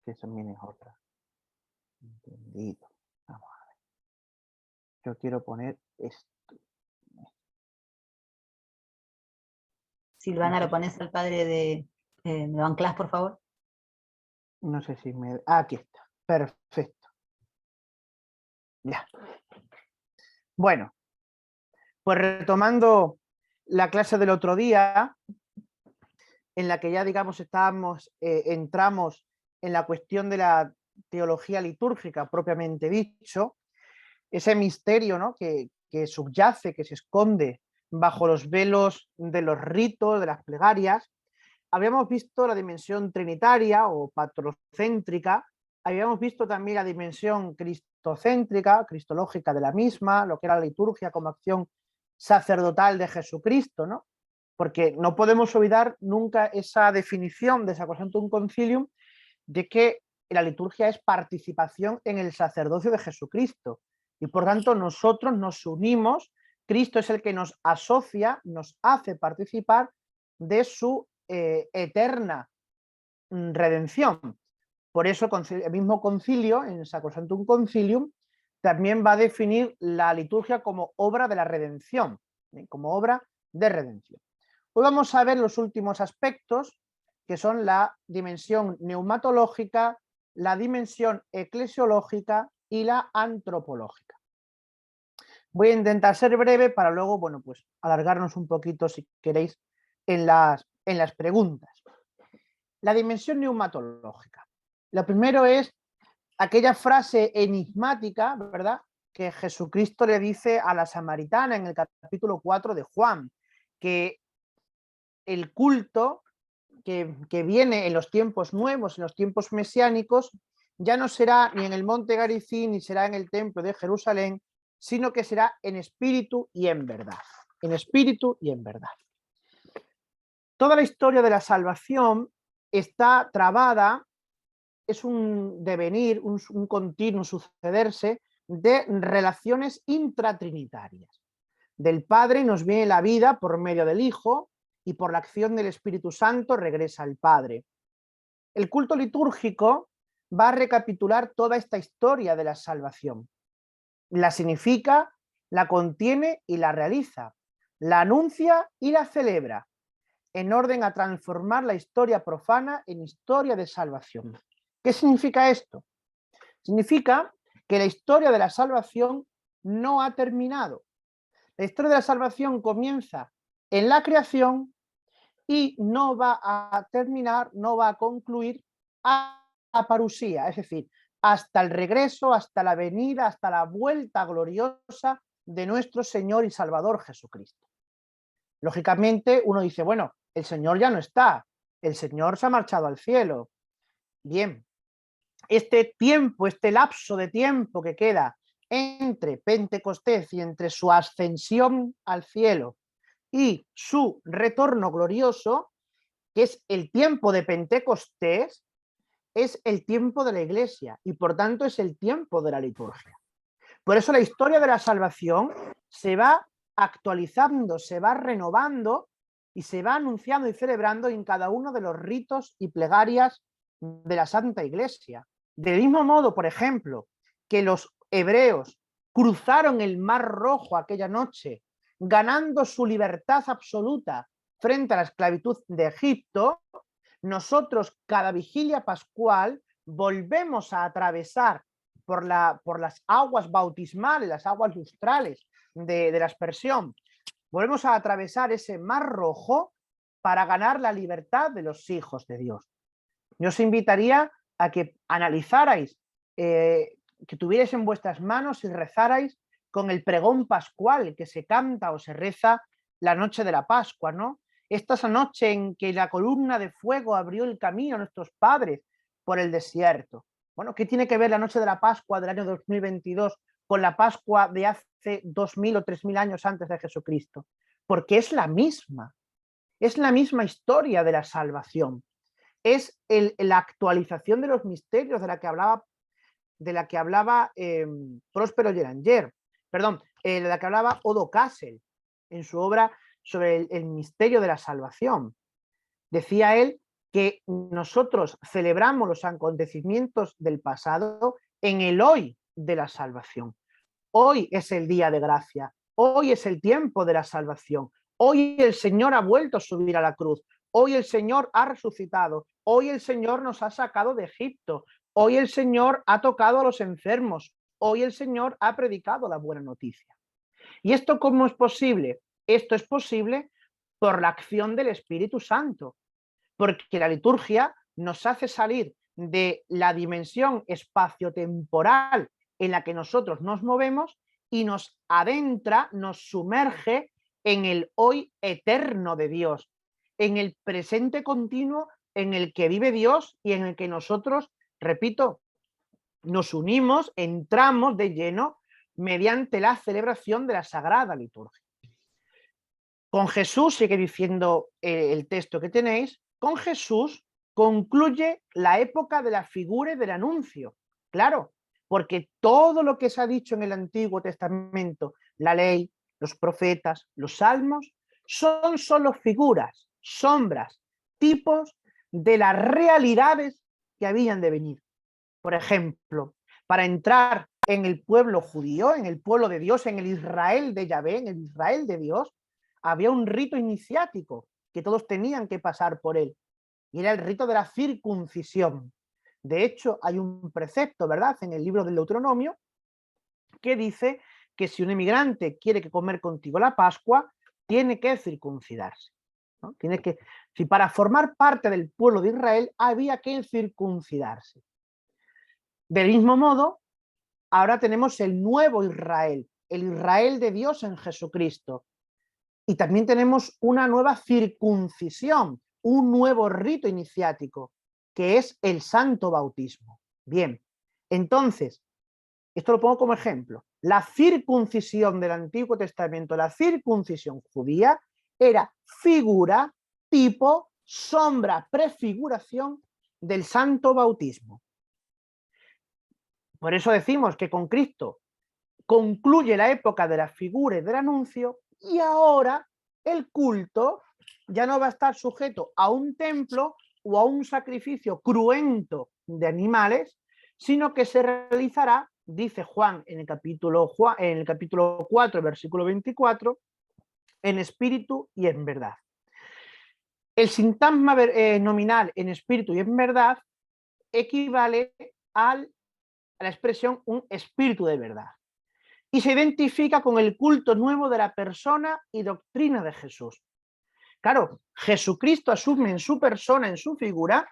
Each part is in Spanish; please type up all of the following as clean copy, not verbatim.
que también es otra. Entendido. Vamos a ver. Yo quiero poner esto. Silvana, No sé lo pones al padre de Banclás, por favor. No sé si me... Aquí está. Perfecto. Ya. Bueno, pues retomando la clase del otro día, en la que ya, digamos, entramos en la cuestión de la teología litúrgica propiamente dicho, ese misterio, ¿no?, que subyace, que se esconde bajo los velos de los ritos, de las plegarias. Habíamos visto la dimensión trinitaria o patrocéntrica, habíamos visto también la dimensión cristocéntrica, cristológica de la misma, lo que era la liturgia como acción sacerdotal de Jesucristo, ¿no? Porque no podemos olvidar nunca esa definición de Sacrosanctum Concilium de que la liturgia es participación en el sacerdocio de Jesucristo y por tanto nosotros nos unimos, Cristo es el que nos asocia, nos hace participar de su eterna redención. Por eso el mismo concilio, en Sacrosanctum Concilium, también va a definir la liturgia como obra de la redención, como obra de redención. Hoy vamos a ver los últimos aspectos, que son la dimensión neumatológica, la dimensión eclesiológica y la antropológica. Voy a intentar ser breve para luego, bueno, pues alargarnos un poquito, si queréis, en las preguntas. La dimensión neumatológica. Lo primero es aquella frase enigmática, ¿verdad?, que Jesucristo le dice a la samaritana en el capítulo 4 de Juan, que el culto que viene en los tiempos nuevos, en los tiempos mesiánicos, ya no será ni en el monte Garizim ni será en el templo de Jerusalén, sino que será en espíritu y en verdad. En espíritu y en verdad. Toda la historia de la salvación está trabada, es un devenir, un continuo sucederse de relaciones intratrinitarias. Del Padre nos viene la vida por medio del Hijo y por la acción del Espíritu Santo regresa al Padre. El culto litúrgico va a recapitular toda esta historia de la salvación. La significa, la contiene y la realiza, la anuncia y la celebra, en orden a transformar la historia profana en historia de salvación. ¿Qué significa esto? Significa que la historia de la salvación no ha terminado. La historia de la salvación comienza en la creación y no va a terminar, no va a concluir a la parusía, es decir, hasta el regreso, hasta la venida, hasta la vuelta gloriosa de nuestro Señor y Salvador Jesucristo. Lógicamente uno dice, bueno, el Señor ya no está, el Señor se ha marchado al cielo. Bien, este tiempo, este lapso de tiempo que queda entre Pentecostés y entre su ascensión al cielo y su retorno glorioso, que es el tiempo de Pentecostés, es el tiempo de la Iglesia y por tanto es el tiempo de la liturgia. Por eso la historia de la salvación se va actualizando, se va renovando y se va anunciando y celebrando en cada uno de los ritos y plegarias de la Santa Iglesia. Del mismo modo, por ejemplo, que los hebreos cruzaron el Mar Rojo aquella noche, ganando su libertad absoluta frente a la esclavitud de Egipto, nosotros cada vigilia pascual volvemos a atravesar por las aguas bautismales, las aguas lustrales de la aspersión, volvemos a atravesar ese Mar Rojo para ganar la libertad de los hijos de Dios. Yo os invitaría a que analizarais, que tuvierais en vuestras manos y rezarais con el pregón pascual que se canta o se reza la noche de la Pascua, ¿no? Esta es la noche en que la columna de fuego abrió el camino a nuestros padres por el desierto. Bueno, ¿qué tiene que ver la noche de la Pascua del año 2022 con la Pascua de hace 2000 o 3000 años antes de Jesucristo? Porque es la misma historia de la salvación. Es la actualización de los misterios de la que hablaba Próspero Géranger, de la que hablaba Odo Kassel en su obra sobre el misterio de la salvación. Decía él que nosotros celebramos los acontecimientos del pasado en el hoy de la salvación. Hoy es el día de gracia, hoy es el tiempo de la salvación, hoy el Señor ha vuelto a subir a la cruz, hoy el Señor ha resucitado, hoy el Señor nos ha sacado de Egipto, hoy el Señor ha tocado a los enfermos, hoy el Señor ha predicado la buena noticia. ¿Y esto cómo es posible? Esto es posible por la acción del Espíritu Santo, porque la liturgia nos hace salir de la dimensión espaciotemporal en la que nosotros nos movemos y nos adentra, nos sumerge en el hoy eterno de Dios, en el presente continuo en el que vive Dios y en el que nosotros, repito, nos unimos, entramos de lleno mediante la celebración de la Sagrada Liturgia. Con Jesús, sigue diciendo el texto que tenéis, con Jesús concluye la época de la figura y del anuncio. Claro, porque todo lo que se ha dicho en el Antiguo Testamento, la ley, los profetas, los salmos, son solo figuras, sombras, tipos de las realidades que habían de venir. Por ejemplo, para entrar en el pueblo judío, en el pueblo de Dios, en el Israel de Yahvé, en el Israel de Dios, había un rito iniciático que todos tenían que pasar por él, y era el rito de la circuncisión. De hecho, hay un precepto, ¿verdad?, en el libro del Deuteronomio, que dice que si un emigrante quiere comer contigo la Pascua, tiene que circuncidarse, ¿no? Si para formar parte del pueblo de Israel había que circuncidarse. Del mismo modo, ahora tenemos el nuevo Israel, el Israel de Dios en Jesucristo. Y también tenemos una nueva circuncisión, un nuevo rito iniciático, que es el santo bautismo. Bien, entonces, esto lo pongo como ejemplo. La circuncisión del Antiguo Testamento, la circuncisión judía, era figura, tipo, sombra, prefiguración del santo bautismo. Por eso decimos que con Cristo concluye la época de la figura y del anuncio, y ahora el culto ya no va a estar sujeto a un templo o a un sacrificio cruento de animales, sino que se realizará, dice Juan en el capítulo 4, versículo 24, en espíritu y en verdad. El sintagma nominal en espíritu y en verdad equivale a la expresión un espíritu de verdad, y se identifica con el culto nuevo de la persona y doctrina de Jesús. Claro, Jesucristo asume en su persona, en su figura,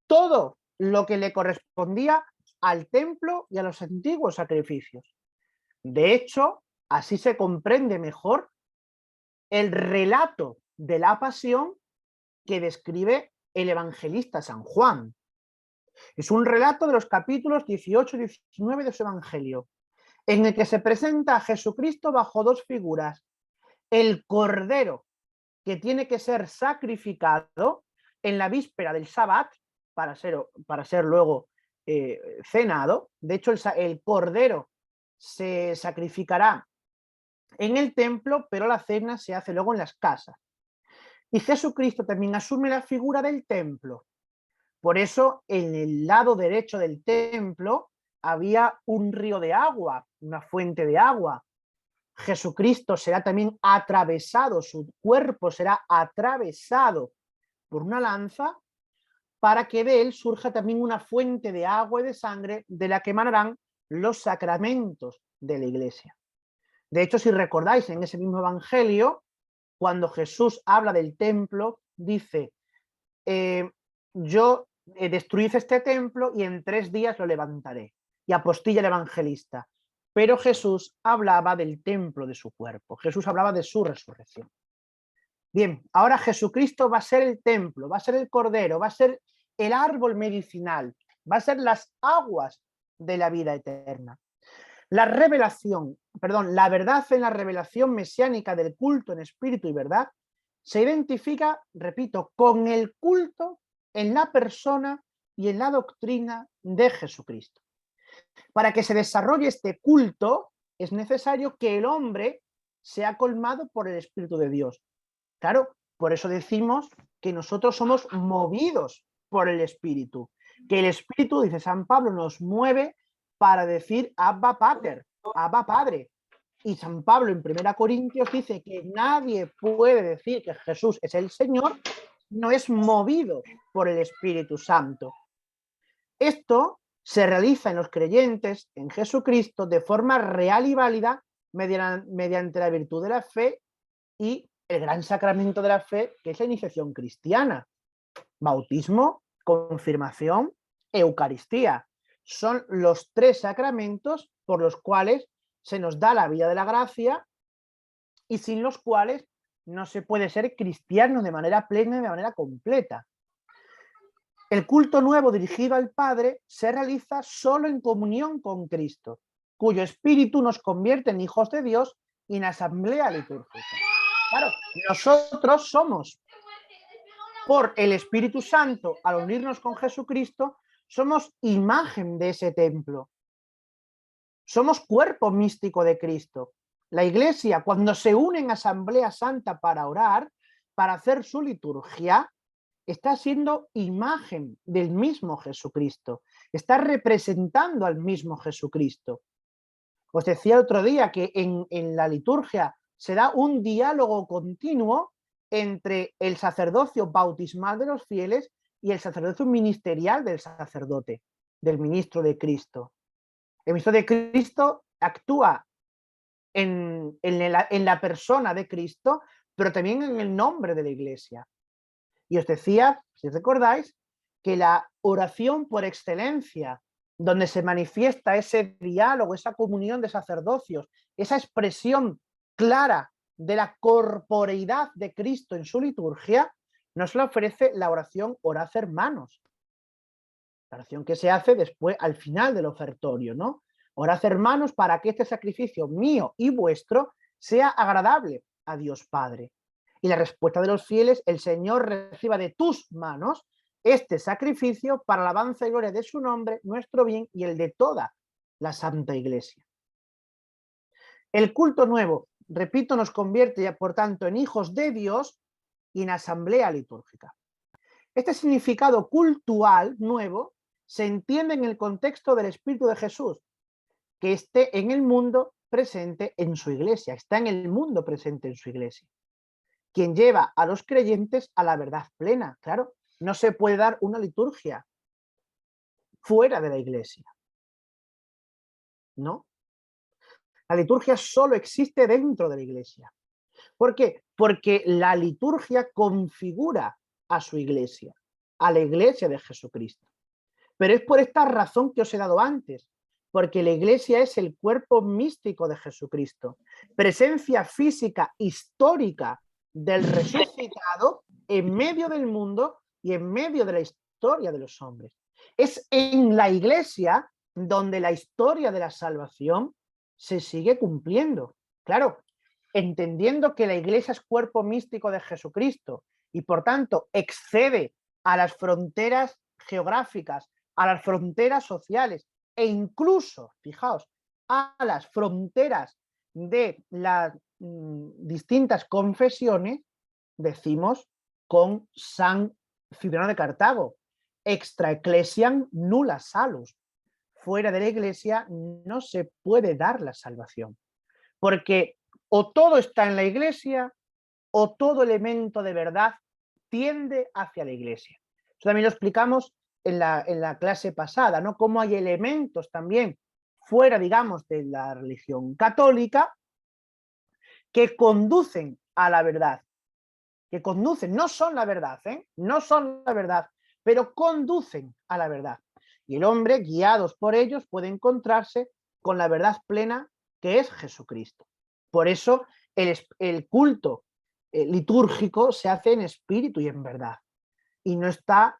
todo lo que le correspondía al templo y a los antiguos sacrificios. De hecho, así se comprende mejor el relato de la pasión que describe el evangelista San Juan. Es un relato de los capítulos 18 y 19 de su evangelio, en el que se presenta a Jesucristo bajo dos figuras: el Cordero, que tiene que ser sacrificado en la víspera del Sabbat para ser luego cenado. De hecho, el Cordero se sacrificará en el templo, pero la cena se hace luego en las casas. Y Jesucristo también asume la figura del templo. Por eso, en el lado derecho del templo había un río de agua, una fuente de agua. Jesucristo será también atravesado, su cuerpo será atravesado por una lanza, para que de él surja también una fuente de agua y de sangre de la que emanarán los sacramentos de la Iglesia. De hecho, si recordáis, en ese mismo evangelio, cuando Jesús habla del templo, dice: yo destruid este templo y en 3 días lo levantaré. Y apostilla el evangelista: pero Jesús hablaba del templo de su cuerpo, Jesús hablaba de su resurrección. Bien, ahora Jesucristo va a ser el templo, va a ser el Cordero, va a ser el árbol medicinal, va a ser las aguas de la vida eterna. La verdad en la revelación mesiánica del culto en espíritu y verdad se identifica, repito, con el culto en la persona y en la doctrina de Jesucristo. Para que se desarrolle este culto es necesario que el hombre sea colmado por el Espíritu de Dios. Claro, Por eso decimos que nosotros somos movidos por el Espíritu, que el Espíritu, dice San Pablo, nos mueve para decir Abba Pater, Abba Padre. Y San Pablo en 1 Corintios dice que nadie puede decir que Jesús es el Señor, no es movido por el Espíritu Santo. Esto se realiza en los creyentes en Jesucristo de forma real y válida mediante la virtud de la fe y el gran sacramento de la fe, que es la iniciación cristiana. Bautismo, confirmación, Eucaristía. Son los 3 sacramentos por los cuales se nos da la vida de la gracia y sin los cuales no se puede ser cristiano de manera plena y de manera completa. El culto nuevo dirigido al Padre se realiza solo en comunión con Cristo, cuyo espíritu nos convierte en hijos de Dios y en asamblea litúrgica. Claro, nosotros somos, por el Espíritu Santo, al unirnos con Jesucristo, somos imagen de ese templo. Somos cuerpo místico de Cristo. La Iglesia, cuando se une en asamblea santa para orar, para hacer su liturgia, está siendo imagen del mismo Jesucristo, está representando al mismo Jesucristo. Os decía el otro día que en la liturgia se da un diálogo continuo entre el sacerdocio bautismal de los fieles y el sacerdocio ministerial del sacerdote, del ministro de Cristo. El ministro de Cristo actúa en la persona de Cristo, pero también en el nombre de la Iglesia. Y os decía, si recordáis, que la oración por excelencia, donde se manifiesta ese diálogo, esa comunión de sacerdocios, esa expresión clara de la corporeidad de Cristo en su liturgia, nos la ofrece la oración Orad Hermanos. La oración que se hace después, al final del ofertorio, ¿no? Orad hermanos para que este sacrificio mío y vuestro sea agradable a Dios Padre. Y la respuesta de los fieles, el Señor reciba de tus manos este sacrificio para alabanza y gloria de su nombre, nuestro bien y el de toda la Santa Iglesia. El culto nuevo, repito, nos convierte ya por tanto en hijos de Dios y en asamblea litúrgica. Este significado cultual nuevo se entiende en el contexto del Espíritu de Jesús, que esté en el mundo presente en su iglesia, está en el mundo presente en su iglesia. Quien lleva a los creyentes a la verdad plena, claro, no se puede dar una liturgia fuera de la iglesia, ¿no? La liturgia solo existe dentro de la iglesia. ¿Por qué? Porque la liturgia configura a su iglesia, a la iglesia de Jesucristo. Pero es por esta razón que os he dado antes, porque la iglesia es el cuerpo místico de Jesucristo, presencia física histórica del resucitado en medio del mundo y en medio de la historia de los hombres. Es en la iglesia donde la historia de la salvación se sigue cumpliendo. Claro, entendiendo que la iglesia es cuerpo místico de Jesucristo y por tanto excede a las fronteras geográficas, a las fronteras sociales e incluso, fijaos, a las fronteras de las distintas confesiones, decimos con San Cipriano de Cartago, extra ecclesiam nulla salus. Fuera de la iglesia no se puede dar la salvación, porque o todo está en la iglesia o todo elemento de verdad tiende hacia la iglesia. Eso también lo explicamos en la clase pasada, ¿no? Cómo hay elementos también fuera, digamos, de la religión católica que conducen a la verdad, que conducen, no son la verdad, no son la verdad, pero conducen a la verdad. Y el hombre, guiados por ellos, puede encontrarse con la verdad plena que es Jesucristo. Por eso el culto litúrgico se hace en espíritu y en verdad. Y no está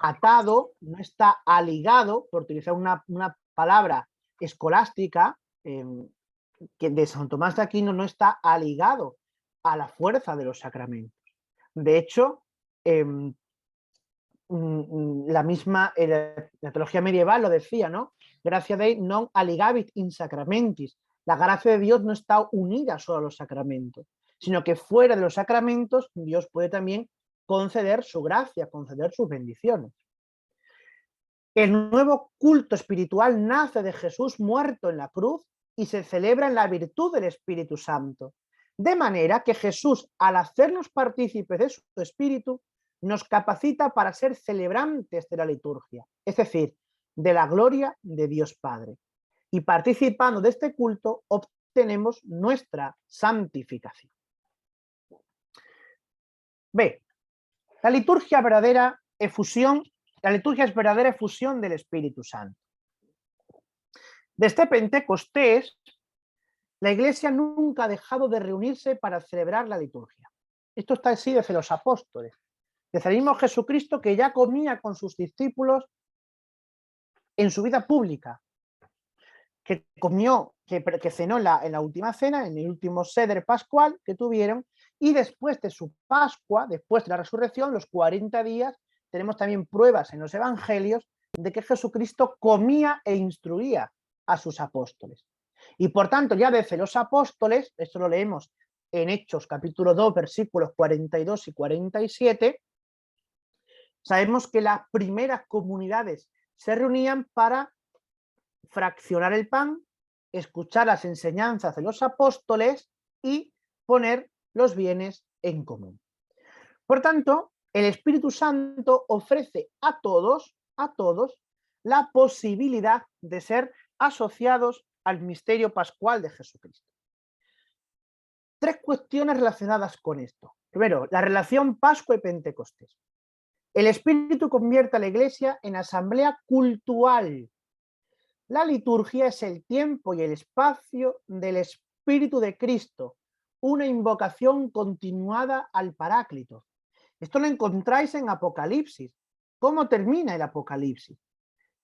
atado, no está aligado, por utilizar una palabra escolástica, que de San Tomás de Aquino no está aligado a la fuerza de los sacramentos. De hecho, la misma la teología medieval lo decía, ¿no? Gracia Dei non aligabit in sacramentis. La gracia de Dios no está unida solo a los sacramentos, sino que fuera de los sacramentos Dios puede también conceder su gracia, conceder sus bendiciones. El nuevo culto espiritual nace de Jesús muerto en la cruz y se celebra en la virtud del Espíritu Santo. De manera que Jesús, al hacernos partícipes de su Espíritu, nos capacita para ser celebrantes de la liturgia, es decir, de la gloria de Dios Padre. Y participando de este culto obtenemos nuestra santificación. B. La liturgia verdadera efusión. La liturgia es verdadera efusión del Espíritu Santo. Desde Pentecostés, la Iglesia nunca ha dejado de reunirse para celebrar la liturgia. Esto está así desde los apóstoles. Desde el mismo Jesucristo, que ya comía con sus discípulos en su vida pública, que comió, que cenó en la última cena, en el último Seder pascual que tuvieron, y después de su Pascua, después de la resurrección, los 40 días, tenemos también pruebas en los evangelios de que Jesucristo comía e instruía a sus apóstoles. Y por tanto, ya desde los apóstoles, esto lo leemos en Hechos capítulo 2, versículos 42 y 47, sabemos que las primeras comunidades se reunían para fraccionar el pan, escuchar las enseñanzas de los apóstoles y poner los bienes en común. Por tanto, el Espíritu Santo ofrece a todos, la posibilidad de ser asociados al misterio pascual de Jesucristo. Tres cuestiones relacionadas con esto. Primero, la relación Pascua y Pentecostés. El Espíritu convierte a la Iglesia en asamblea cultural. La liturgia es el tiempo y el espacio del Espíritu de Cristo, una invocación continuada al Paráclito. Esto lo encontráis en Apocalipsis. ¿Cómo termina el Apocalipsis?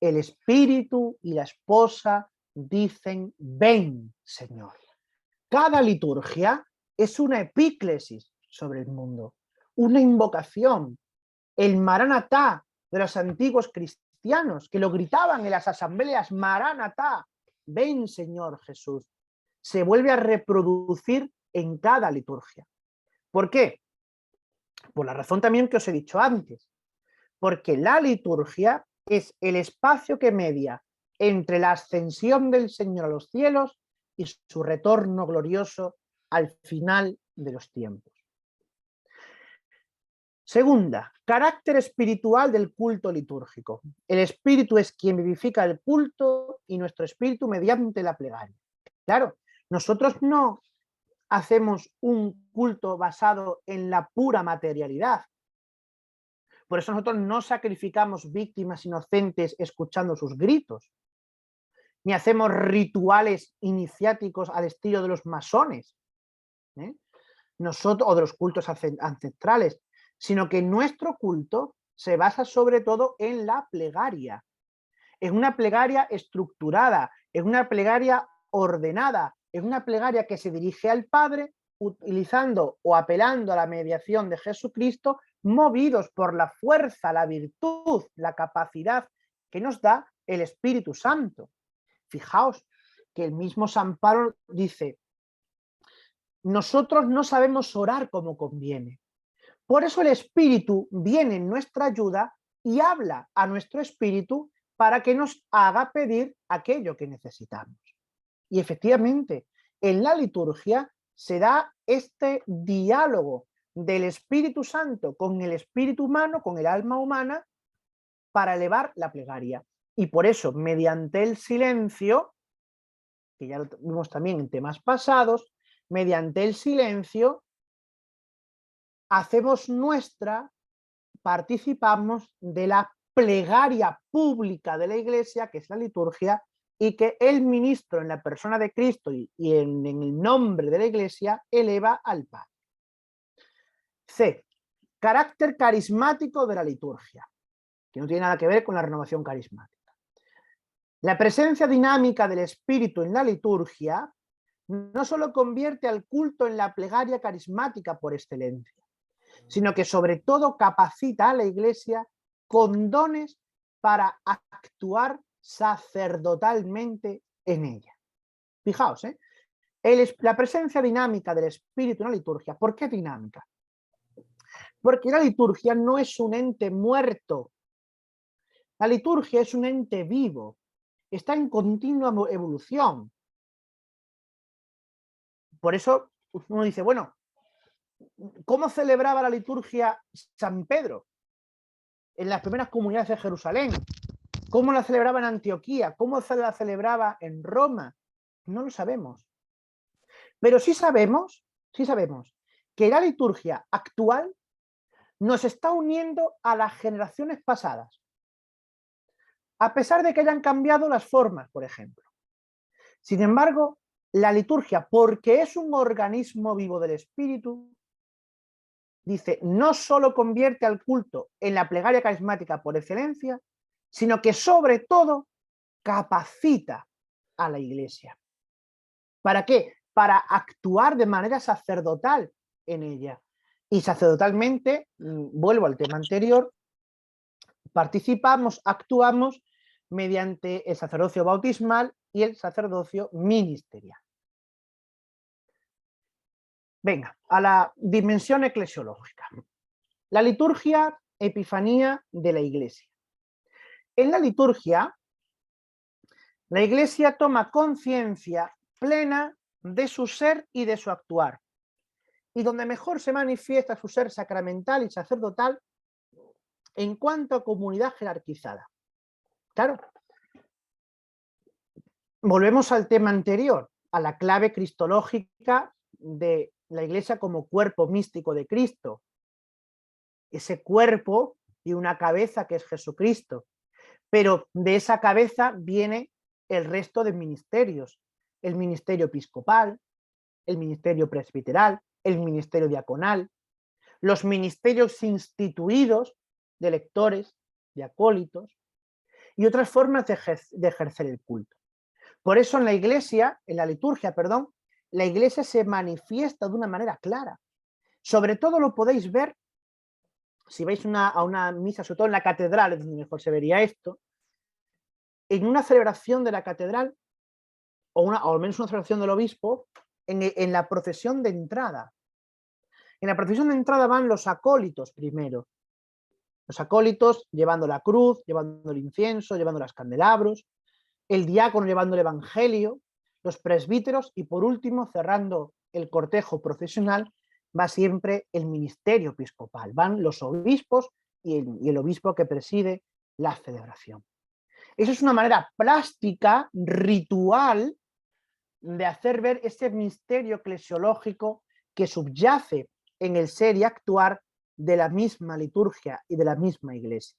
El Espíritu y la esposa dicen, ven, Señor. Cada liturgia es una epíclesis sobre el mundo, una invocación. El Maranatá de los antiguos cristianos, que lo gritaban en las asambleas, Maranatá, ven, Señor Jesús, se vuelve a reproducir en cada liturgia. ¿Por qué? Por la razón también que os he dicho antes, porque la liturgia es el espacio que media entre la ascensión del Señor a los cielos y su retorno glorioso al final de los tiempos. Segunda, carácter espiritual del culto litúrgico. El Espíritu es quien vivifica el culto y nuestro espíritu mediante la plegaria. Claro, nosotros no hacemos un culto basado en la pura materialidad. Por eso nosotros no sacrificamos víctimas inocentes escuchando sus gritos, ni hacemos rituales iniciáticos al estilo de los masones, nosotros, o de los cultos ancestrales, sino que nuestro culto se basa sobre todo en la plegaria, en una plegaria estructurada, en una plegaria ordenada, en una plegaria que se dirige al Padre utilizando o apelando a la mediación de Jesucristo, movidos por la fuerza, la virtud, la capacidad que nos da el Espíritu Santo. Fijaos que el mismo San Pablo dice, nosotros no sabemos orar como conviene. Por eso el Espíritu viene en nuestra ayuda y habla a nuestro espíritu para que nos haga pedir aquello que necesitamos. Y efectivamente, en la liturgia se da este diálogo del Espíritu Santo con el espíritu humano, con el alma humana, para elevar la plegaria. Y por eso, mediante el silencio, que ya lo vimos también en temas pasados, mediante el silencio hacemos nuestra, participamos de la plegaria pública de la Iglesia, que es la liturgia, y que el ministro en la persona de Cristo y en el nombre de la Iglesia eleva al Padre. C. Carácter carismático de la liturgia, que no tiene nada que ver con la renovación carismática. La presencia dinámica del Espíritu en la liturgia no solo convierte al culto en la plegaria carismática por excelencia, sino que sobre todo capacita a la Iglesia con dones para actuar sacerdotalmente en ella. Fijaos, La presencia dinámica del espíritu en la liturgia. ¿Por qué dinámica? Porque la liturgia no es un ente muerto. La liturgia es un ente vivo. Está en continua evolución. Por eso uno dice, bueno, ¿cómo celebraba la liturgia San Pedro en las primeras comunidades de Jerusalén? ¿Cómo la celebraba en Antioquía? ¿Cómo la celebraba en Roma? No lo sabemos. Pero sí sabemos que la liturgia actual nos está uniendo a las generaciones pasadas, a pesar de que hayan cambiado las formas, por ejemplo. Sin embargo, la liturgia, porque es un organismo vivo del espíritu, dice, no solo convierte al culto en la plegaria carismática por excelencia, sino que sobre todo capacita a la Iglesia. ¿Para qué? Para actuar de manera sacerdotal en ella. Y sacerdotalmente, vuelvo al tema anterior, participamos, actuamos mediante el sacerdocio bautismal y el sacerdocio ministerial. Venga, a la dimensión eclesiológica. La liturgia, epifanía de la Iglesia. En la liturgia, la Iglesia toma conciencia plena de su ser y de su actuar. Y donde mejor se manifiesta su ser sacramental y sacerdotal en cuanto a comunidad jerarquizada. Claro, volvemos al tema anterior, a la clave cristológica de la Iglesia como cuerpo místico de Cristo. Ese cuerpo y una cabeza que es Jesucristo. Pero de esa cabeza viene el resto de ministerios. El ministerio episcopal, el ministerio presbiteral, el ministerio diaconal, los ministerios instituidos de lectores, de acólitos y otras formas de ejercer el culto. Por eso en la iglesia, en la liturgia, perdón, la iglesia se manifiesta de una manera clara. Sobre todo lo podéis ver si vais a una misa, sobre todo en la catedral, es donde mejor se vería esto, en una celebración de la catedral, o al menos una celebración del obispo, en la procesión de entrada. En la procesión de entrada van los acólitos primero. Los acólitos llevando la cruz, llevando el incienso, llevando los candelabros, el diácono llevando el evangelio, los presbíteros y por último, cerrando el cortejo procesional, va siempre el ministerio episcopal. Van los obispos y el obispo que preside la celebración. Eso es una manera plástica, ritual, de hacer ver ese misterio eclesiológico que subyace en el ser y actuar de la misma liturgia y de la misma iglesia.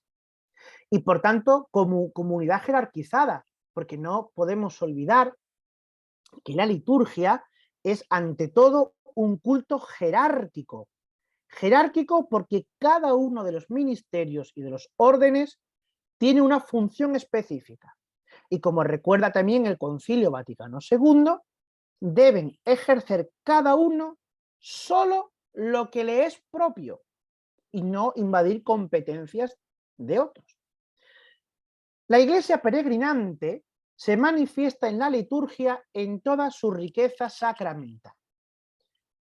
Y por tanto, como comunidad jerarquizada, porque no podemos olvidar que la liturgia es ante todo un culto jerárquico. Jerárquico porque cada uno de los ministerios y de los órdenes tiene una función específica. Y como recuerda también el Concilio Vaticano II, deben ejercer cada uno solo lo que le es propio y no invadir competencias de otros. La Iglesia peregrinante se manifiesta en la liturgia en toda su riqueza sacramental.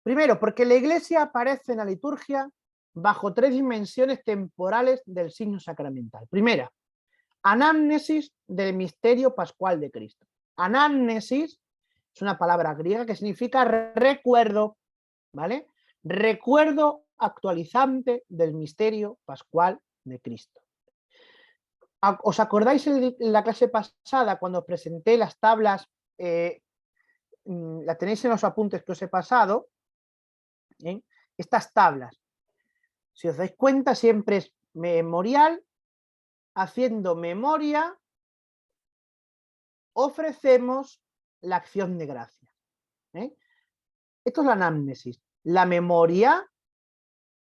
Primero, porque la Iglesia aparece en la liturgia bajo 3 dimensiones temporales del signo sacramental. Primera, anamnesis del misterio pascual de Cristo. Anamnesis es una palabra griega que significa recuerdo, ¿vale? Recuerdo actualizante del misterio pascual de Cristo. ¿Os acordáis en la clase pasada cuando os presenté las tablas? La tenéis en los apuntes que os he pasado. Estas tablas, si os dais cuenta, siempre es memorial, haciendo memoria, ofrecemos la acción de gracia. Esto es la anamnesis. La memoria,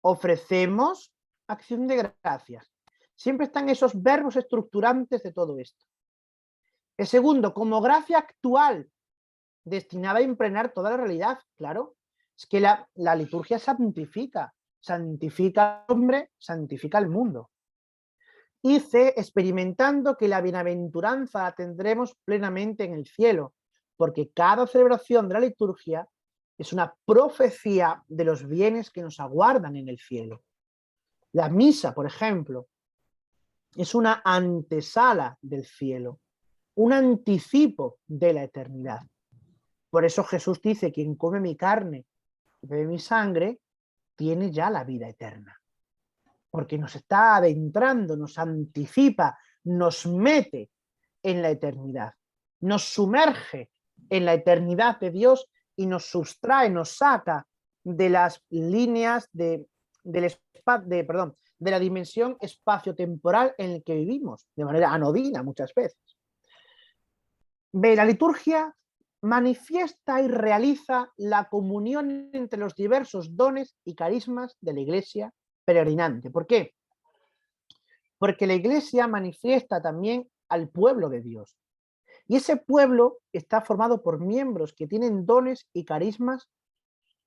ofrecemos acción de gracias. Siempre están esos verbos estructurantes de todo esto. El segundo, como gracia actual, destinada a impregnar toda la realidad, claro. Es que la liturgia santifica al hombre, santifica al mundo. Y C, experimentando que la bienaventuranza la tendremos plenamente en el cielo, porque cada celebración de la liturgia es una profecía de los bienes que nos aguardan en el cielo. La misa, por ejemplo, es una antesala del cielo, un anticipo de la eternidad. Por eso Jesús dice, quien come mi carne y bebe mi sangre, tiene ya la vida eterna. Porque nos está adentrando, nos anticipa, nos mete en la eternidad, nos sumerge en la eternidad de Dios y nos sustrae, nos saca de las líneas de la dimensión espacio-temporal en el que vivimos, de manera anodina muchas veces. La liturgia manifiesta y realiza la comunión entre los diversos dones y carismas de la Iglesia peregrinante. ¿Por qué? Porque la Iglesia manifiesta también al pueblo de Dios. Y ese pueblo está formado por miembros que tienen dones y carismas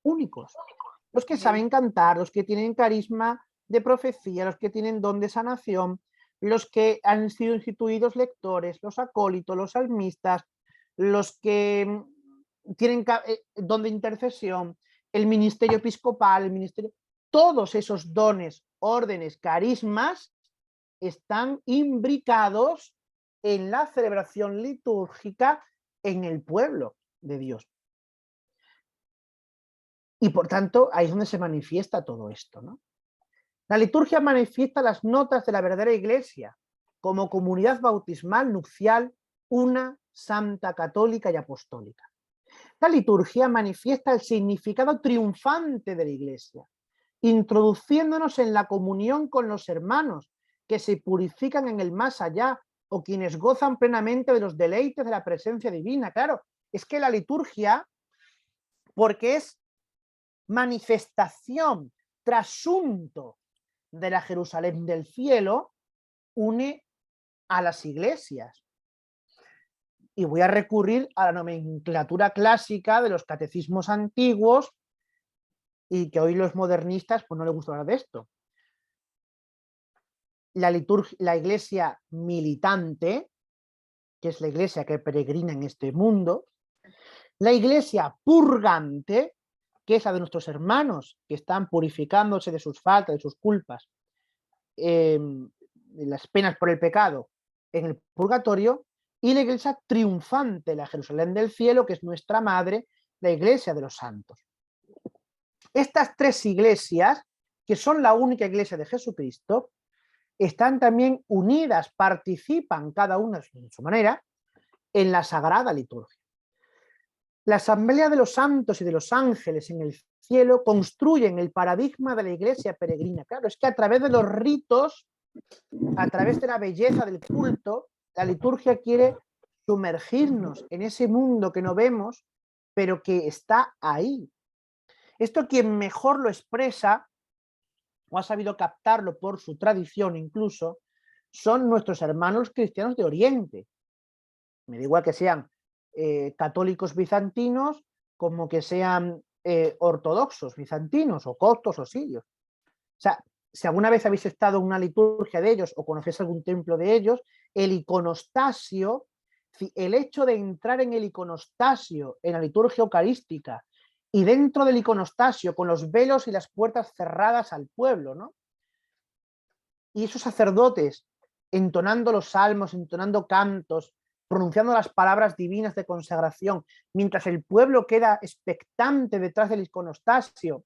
únicos. Los que saben cantar, los que tienen carisma de profecía, los que tienen don de sanación, los que han sido instituidos lectores, los acólitos, los salmistas, los que tienen don de intercesión, el ministerio episcopal, el ministerio... Todos esos dones, órdenes, carismas están imbricados en la celebración litúrgica en el pueblo de Dios. Y por tanto, ahí es donde se manifiesta todo esto, ¿no? La liturgia manifiesta las notas de la verdadera Iglesia como comunidad bautismal, nupcial, una, santa, católica y apostólica. La liturgia manifiesta el significado triunfante de la Iglesia, introduciéndonos en la comunión con los hermanos que se purifican en el más allá o quienes gozan plenamente de los deleites de la presencia divina. Claro, es que la liturgia, porque es manifestación, trasunto de la Jerusalén del cielo, une a las iglesias. Y voy a recurrir a la nomenclatura clásica de los catecismos antiguos y que hoy los modernistas pues no les gusta hablar de esto. La iglesia militante, que es la iglesia que peregrina en este mundo, la iglesia purgante, que es la de nuestros hermanos que están purificándose de sus faltas, de sus culpas, las penas por el pecado en el purgatorio, y la iglesia triunfante, la Jerusalén del cielo, que es nuestra madre, la iglesia de los santos. Estas tres iglesias, que son la única iglesia de Jesucristo, están también unidas, participan cada una de su manera en la sagrada liturgia. La asamblea de los santos y de los ángeles en el cielo construyen el paradigma de la iglesia peregrina. Claro, es que a través de los ritos, a través de la belleza del culto, la liturgia quiere sumergirnos en ese mundo que no vemos, pero que está ahí. Esto quien mejor lo expresa, o ha sabido captarlo por su tradición incluso, son nuestros hermanos cristianos de Oriente. Me da igual que sean católicos bizantinos como que sean ortodoxos bizantinos o coptos o sirios. O sea, si alguna vez habéis estado en una liturgia de ellos o conocéis algún templo de ellos, el iconostasio, el hecho de entrar en el iconostasio, en la liturgia eucarística, y dentro del iconostasio, con los velos y las puertas cerradas al pueblo, ¿no? Y esos sacerdotes entonando los salmos, entonando cantos, pronunciando las palabras divinas de consagración, mientras el pueblo queda expectante detrás del iconostasio,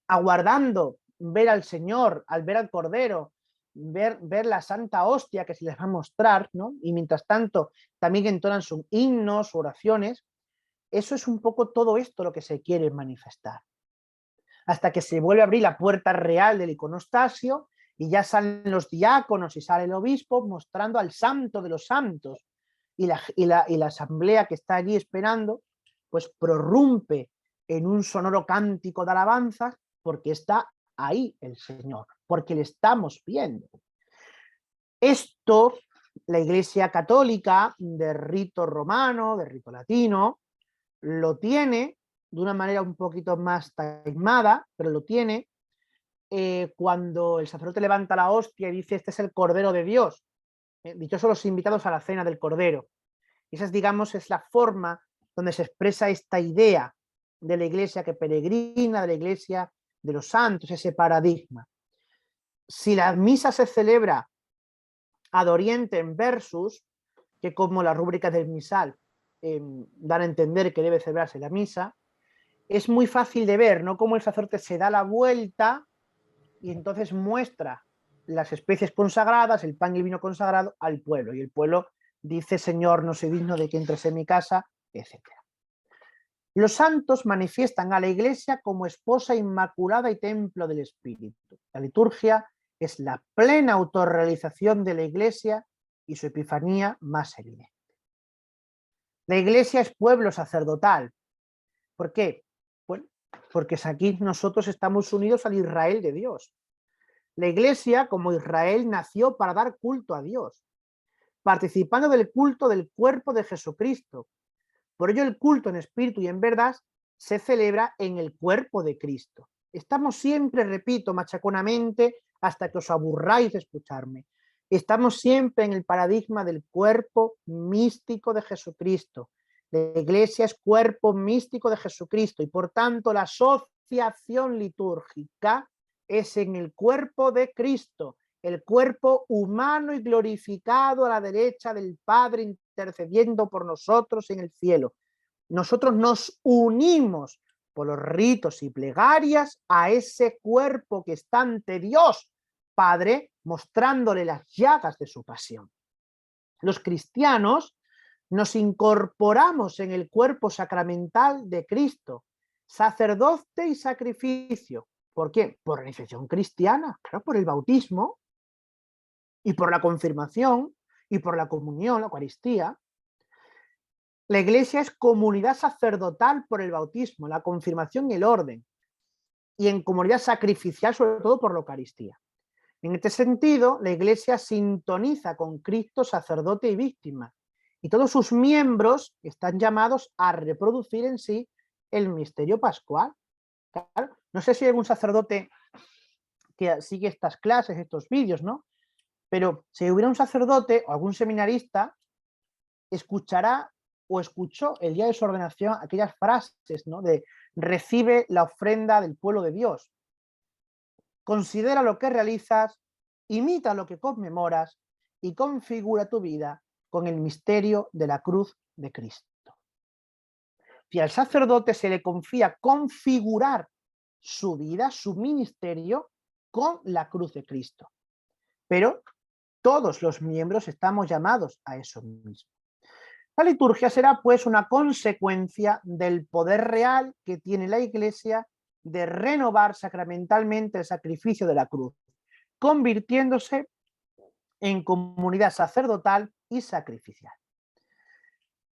aguardando ver al Señor, al ver al Cordero, ver la Santa Hostia que se les va a mostrar, ¿no? Y mientras tanto también entonan sus himnos, oraciones. Eso es un poco todo esto lo que se quiere manifestar. Hasta que se vuelve a abrir la puerta real del iconostasio y ya salen los diáconos y sale el obispo mostrando al santo de los santos. Y la asamblea que está allí esperando, pues prorrumpe en un sonoro cántico de alabanzas porque está ahí el Señor, porque le estamos viendo. Esto, la Iglesia católica de rito romano, de rito latino, lo tiene de una manera un poquito más taimada, pero lo tiene cuando el sacerdote levanta la hostia y dice: este es el Cordero de Dios. Dichosos los invitados a la cena del Cordero. Esa es, digamos, es la forma donde se expresa esta idea de la iglesia que peregrina, de la iglesia de los santos, ese paradigma. Si la misa se celebra ad orientem versus, que como las rúbricas del misal dan a entender que debe celebrarse la misa, es muy fácil de ver, ¿no? Cómo el sacerdote se da la vuelta y entonces muestra las especies consagradas, el pan y el vino consagrado al pueblo, y el pueblo dice: Señor, no soy digno de que entres en mi casa, etc. Los santos manifiestan a la iglesia como esposa inmaculada y templo del Espíritu. La liturgia es la plena autorrealización de la iglesia y su epifanía más evidente. La iglesia es pueblo sacerdotal. ¿Por qué? Bueno, porque aquí nosotros estamos unidos al Israel de Dios. La iglesia, como Israel, nació para dar culto a Dios, participando del culto del cuerpo de Jesucristo. Por ello el culto en espíritu y en verdad se celebra en el cuerpo de Cristo. Estamos siempre, repito, machaconamente, hasta que os aburráis de escucharme, estamos siempre en el paradigma del cuerpo místico de Jesucristo. La iglesia es cuerpo místico de Jesucristo y por tanto la asociación litúrgica es en el cuerpo de Cristo, el cuerpo humano y glorificado a la derecha del Padre intercediendo por nosotros en el cielo. Nosotros nos unimos por los ritos y plegarias a ese cuerpo que está ante Dios Padre, mostrándole las llagas de su pasión. Los cristianos nos incorporamos en el cuerpo sacramental de Cristo, sacerdote y sacrificio. ¿Por qué? Por la iniciación cristiana, claro, por el bautismo y por la confirmación y por la comunión, la Eucaristía. La iglesia es comunidad sacerdotal por el bautismo, la confirmación y el orden, y en comunidad sacrificial sobre todo por la Eucaristía. En este sentido, la iglesia sintoniza con Cristo, sacerdote y víctima, y todos sus miembros están llamados a reproducir en sí el misterio pascual. Claro, no sé si hay algún sacerdote que sigue estas clases, estos vídeos, ¿no? Pero si hubiera un sacerdote o algún seminarista, escuchará o escuchó el día de su ordenación aquellas frases, ¿no? De recibe la ofrenda del pueblo de Dios, considera lo que realizas, imita lo que conmemoras y configura tu vida con el misterio de la cruz de Cristo. Si al sacerdote se le confía configurar su vida, su ministerio, con la cruz de Cristo. Pero todos los miembros estamos llamados a eso mismo. La liturgia será pues una consecuencia del poder real que tiene la Iglesia de renovar sacramentalmente el sacrificio de la cruz, convirtiéndose en comunidad sacerdotal y sacrificial.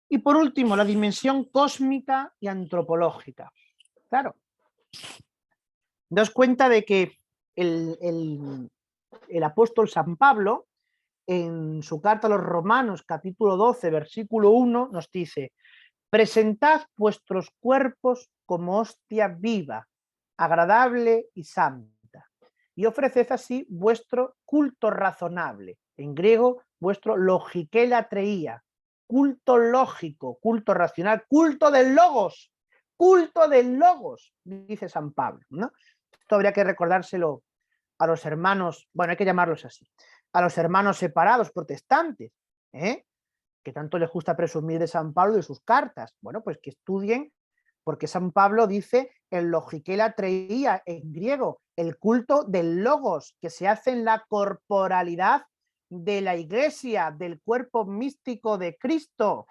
Y por último, la dimensión cósmica y antropológica. Claro, daos cuenta de que el apóstol San Pablo, en su carta a los Romanos, capítulo 12, versículo 1, nos dice: presentad vuestros cuerpos como hostia viva, agradable y santa, y ofreced así vuestro culto razonable, en griego vuestro logikelatreia, culto lógico, culto racional, culto del logos, dice San Pablo, ¿no? Esto habría que recordárselo a los hermanos, bueno, hay que llamarlos así, a los hermanos separados protestantes, que tanto les gusta presumir de San Pablo y de sus cartas. Bueno, pues que estudien, porque San Pablo dice el logikelatreia en griego, el culto del logos, que se hace en la corporalidad de la iglesia, del cuerpo místico de Cristo.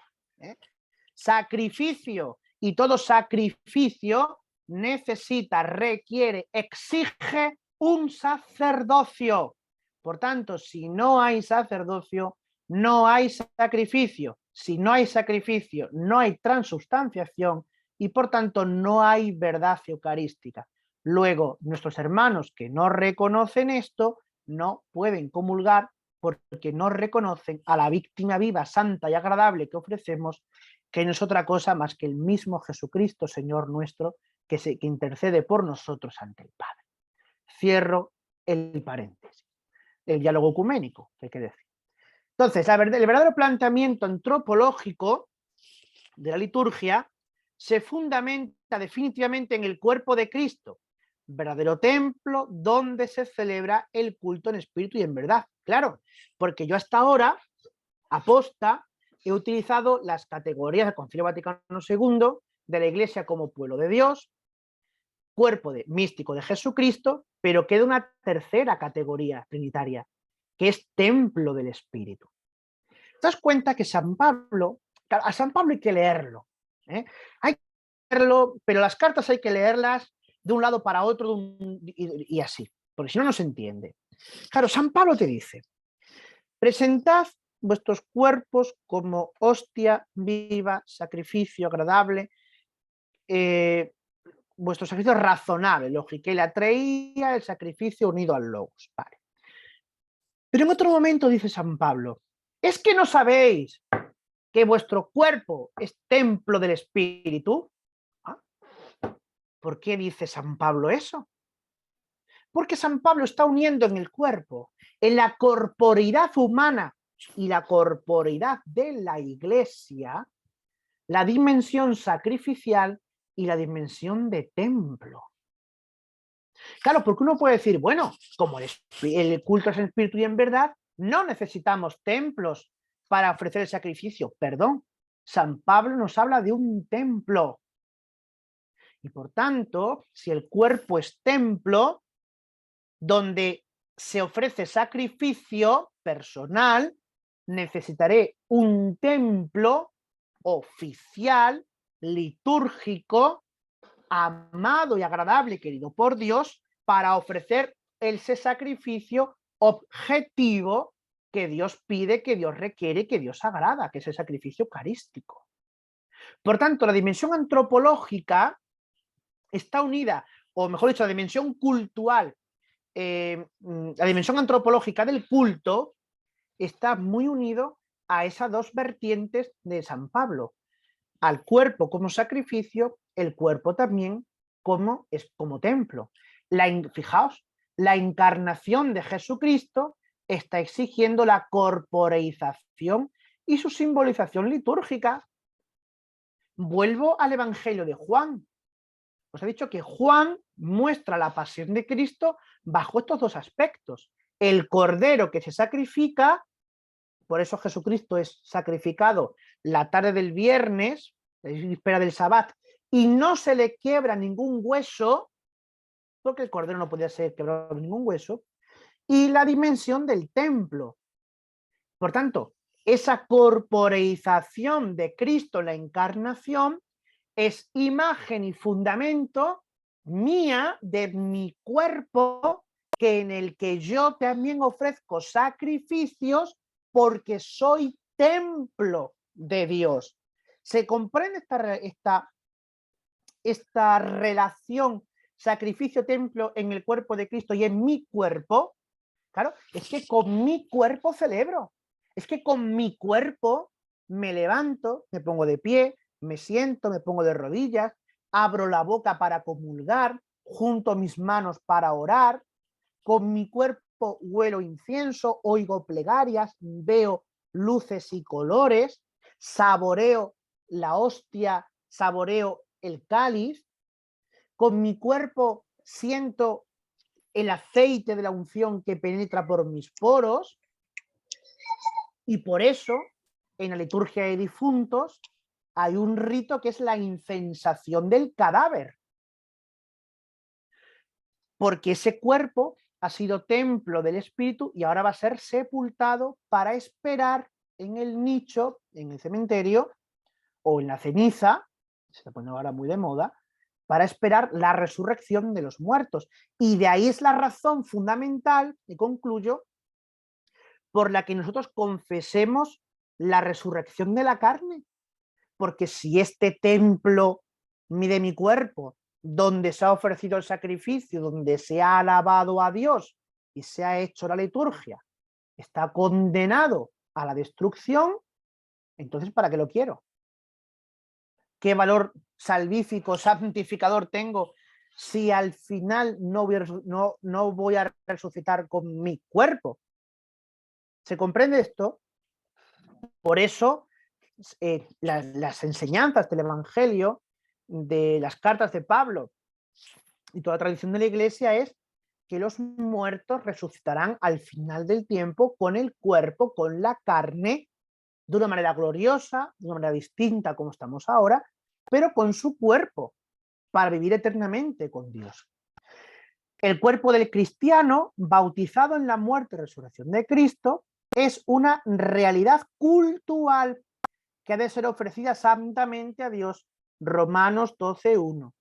Sacrificio, y todo sacrificio necesita, requiere, exige un sacerdocio. Por tanto, si no hay sacerdocio, no hay sacrificio. Si no hay sacrificio, no hay transubstanciación y por tanto no hay verdad eucarística. Luego, nuestros hermanos que no reconocen esto no pueden comulgar porque no reconocen a la víctima viva, santa y agradable que ofrecemos, que no es otra cosa más que el mismo Jesucristo, Señor nuestro, que intercede por nosotros ante el Padre. Cierro el paréntesis. El diálogo ecuménico, hay que decir. Entonces, el verdadero planteamiento antropológico de la liturgia se fundamenta definitivamente en el cuerpo de Cristo, verdadero templo donde se celebra el culto en espíritu y en verdad. Claro, porque yo hasta ahora, aposta, he utilizado las categorías del Concilio Vaticano II de la Iglesia como pueblo de Dios, cuerpo místico de Jesucristo, pero queda una tercera categoría trinitaria, que es templo del Espíritu. Te das cuenta que San Pablo, a San Pablo hay que leerlo, ¿eh? Hay que leerlo, pero las cartas hay que leerlas de un lado para otro y así, porque si no, no se entiende. Claro, San Pablo te dice, presentad vuestros cuerpos como hostia viva, sacrificio agradable, vuestro sacrificio razonable, lógica, y la traía el sacrificio unido al logos. Vale. Pero en otro momento dice San Pablo, es que no sabéis que vuestro cuerpo es templo del Espíritu. ¿Ah? ¿Por qué dice San Pablo eso? Porque San Pablo está uniendo en el cuerpo, en la corporeidad humana y la corporeidad de la Iglesia, la dimensión sacrificial y la dimensión de templo. Claro, porque uno puede decir, bueno, como el culto es en espíritu y en verdad, no necesitamos templos para ofrecer el sacrificio. Perdón, San Pablo nos habla de un templo. Y por tanto, si el cuerpo es templo, donde se ofrece sacrificio personal, necesitaré un templo oficial, litúrgico, amado y agradable y querido por Dios, para ofrecer ese sacrificio objetivo que Dios pide, que Dios requiere, que Dios agrada, que es el sacrificio eucarístico. Por tanto, la dimensión antropológica está unida, o mejor dicho, la dimensión cultural, la dimensión antropológica del culto está muy unido a esas dos vertientes de San Pablo, al cuerpo como sacrificio, el cuerpo también como templo. Fijaos, la encarnación de Jesucristo está exigiendo la corporeización y su simbolización litúrgica. Vuelvo al Evangelio de Juan. Os he dicho que Juan muestra la pasión de Cristo bajo estos dos aspectos. El cordero que se sacrifica, por eso Jesucristo es sacrificado la tarde del viernes, la víspera del Sabbat, y no se le quiebra ningún hueso, porque el cordero no podía ser quebrado ningún hueso, y la dimensión del templo. Por tanto, esa corporeización de Cristo en la encarnación es imagen y fundamento mía de mi cuerpo, que en el que yo también ofrezco sacrificios porque soy templo de Dios. ¿Se comprende esta relación sacrificio-templo en el cuerpo de Cristo y en mi cuerpo? Claro, es que con mi cuerpo celebro, es que con mi cuerpo me levanto, me pongo de pie, me siento, me pongo de rodillas, abro la boca para comulgar, junto mis manos para orar, con mi cuerpo huelo incienso, oigo plegarias, veo luces y colores, saboreo la hostia, saboreo el cáliz, con mi cuerpo siento el aceite de la unción que penetra por mis poros, y por eso en la liturgia de difuntos hay un rito que es la incensación del cadáver, porque ese cuerpo ha sido templo del espíritu y ahora va a ser sepultado para esperar en el nicho, en el cementerio o en la ceniza, se está poniendo ahora muy de moda, para esperar la resurrección de los muertos. Y de ahí es la razón fundamental, y concluyo, por la que nosotros confesemos la resurrección de la carne. Porque si este templo de mi cuerpo, donde se ha ofrecido el sacrificio, donde se ha alabado a Dios y se ha hecho la liturgia, está condenado a la destrucción, entonces ¿para qué lo quiero? ¿Qué valor salvífico, santificador tengo si al final no voy a resucitar con mi cuerpo? ¿Se comprende esto? Por eso, las enseñanzas del Evangelio, de las cartas de Pablo y toda la tradición de la Iglesia es que los muertos resucitarán al final del tiempo con el cuerpo, con la carne, de una manera gloriosa, de una manera distinta como estamos ahora, pero con su cuerpo, para vivir eternamente con Dios. El cuerpo del cristiano, bautizado en la muerte y resurrección de Cristo, es una realidad cultural que ha de ser ofrecida santamente a Dios. Romanos 12:1.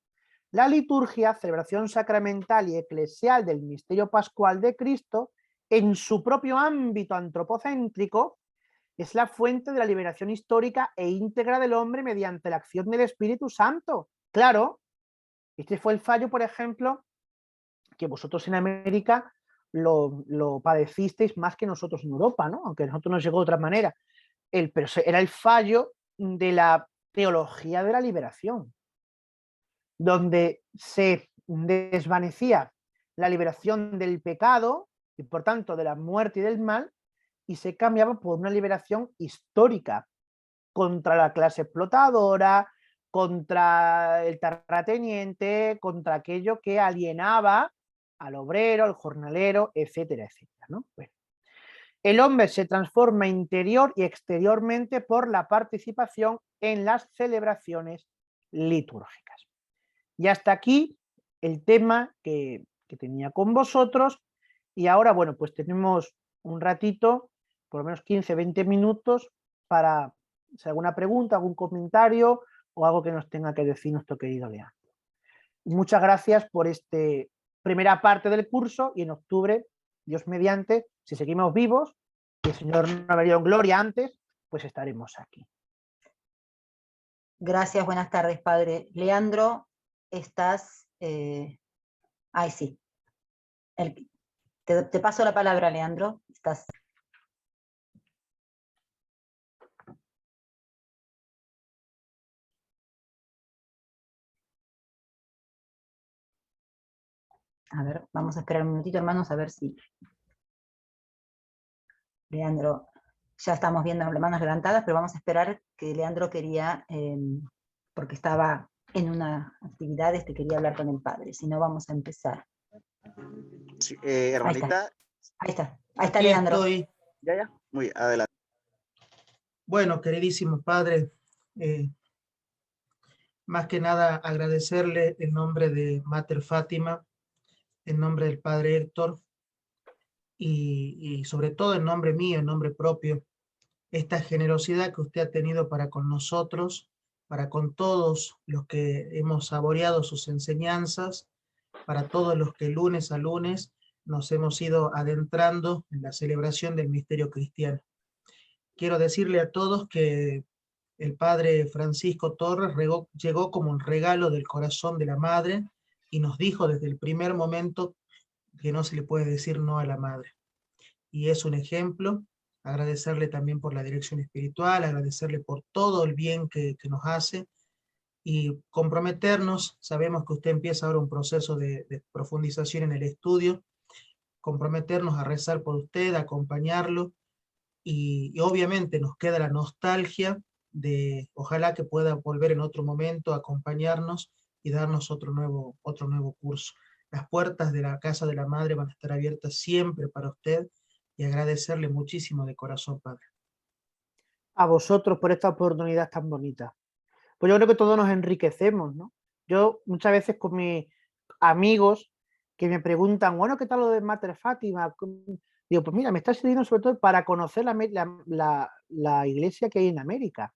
La liturgia, celebración sacramental y eclesial del misterio pascual de Cristo, en su propio ámbito antropocéntrico, es la fuente de la liberación histórica e íntegra del hombre mediante la acción del Espíritu Santo. Claro, este fue el fallo, por ejemplo, que vosotros en América lo padecisteis más que nosotros en Europa, ¿no? Aunque a nosotros nos llegó de otra manera. Pero era el fallo de la teología de la liberación, donde se desvanecía la liberación del pecado y por tanto de la muerte y del mal, y se cambiaba por una liberación histórica contra la clase explotadora, contra el terrateniente, contra aquello que alienaba al obrero, al jornalero, etcétera, etcétera, ¿no? Bueno, el hombre se transforma interior y exteriormente por la participación en las celebraciones litúrgicas. Y hasta aquí el tema que tenía con vosotros. Y ahora, bueno, pues tenemos un ratito, por lo menos 15, 20 minutos, para si alguna pregunta, algún comentario o algo que nos tenga que decir nuestro querido Leandro. Muchas gracias por esta primera parte del curso y en octubre, Dios mediante, si seguimos vivos, y el Señor nos ha venido en gloria antes, pues estaremos aquí. Gracias, buenas tardes, padre. Leandro, estás... Ay, sí. Te paso la palabra, Leandro. Estás... A ver, vamos a esperar un minutito, hermanos, a ver si... Leandro, ya estamos viendo las manos levantadas, pero vamos a esperar que Leandro quería, porque estaba en una actividad, quería hablar con el padre, si no vamos a empezar. Sí, hermanita. Ahí está Aquí Leandro. Estoy. Ya. Muy adelante. Bueno, queridísimo padre, más que nada agradecerle en nombre de Mater Fátima, en nombre del padre Héctor y sobre todo en nombre mío, en nombre propio, esta generosidad que usted ha tenido para con nosotros, para con todos los que hemos saboreado sus enseñanzas, para todos los que lunes a lunes nos hemos ido adentrando en la celebración del misterio cristiano. Quiero decirle a todos que el padre Francisco Torres llegó como un regalo del corazón de la madre y nos dijo desde el primer momento que no se le puede decir no a la madre. Y es un ejemplo. Agradecerle también por la dirección espiritual, agradecerle por todo el bien que nos hace y comprometernos. Sabemos que usted empieza ahora un proceso de profundización en el estudio, comprometernos a rezar por usted, a acompañarlo y obviamente nos queda la nostalgia de ojalá que pueda volver en otro momento a acompañarnos y darnos otro nuevo curso. Las puertas de la Casa de la Madre van a estar abiertas siempre para usted y agradecerle muchísimo de corazón, padre. A vosotros por esta oportunidad tan bonita. Pues yo creo que todos nos enriquecemos, ¿no? Yo muchas veces con mis amigos que me preguntan, bueno, ¿qué tal lo de Mater Fátima? Digo, pues mira, me está sirviendo sobre todo para conocer la iglesia que hay en América.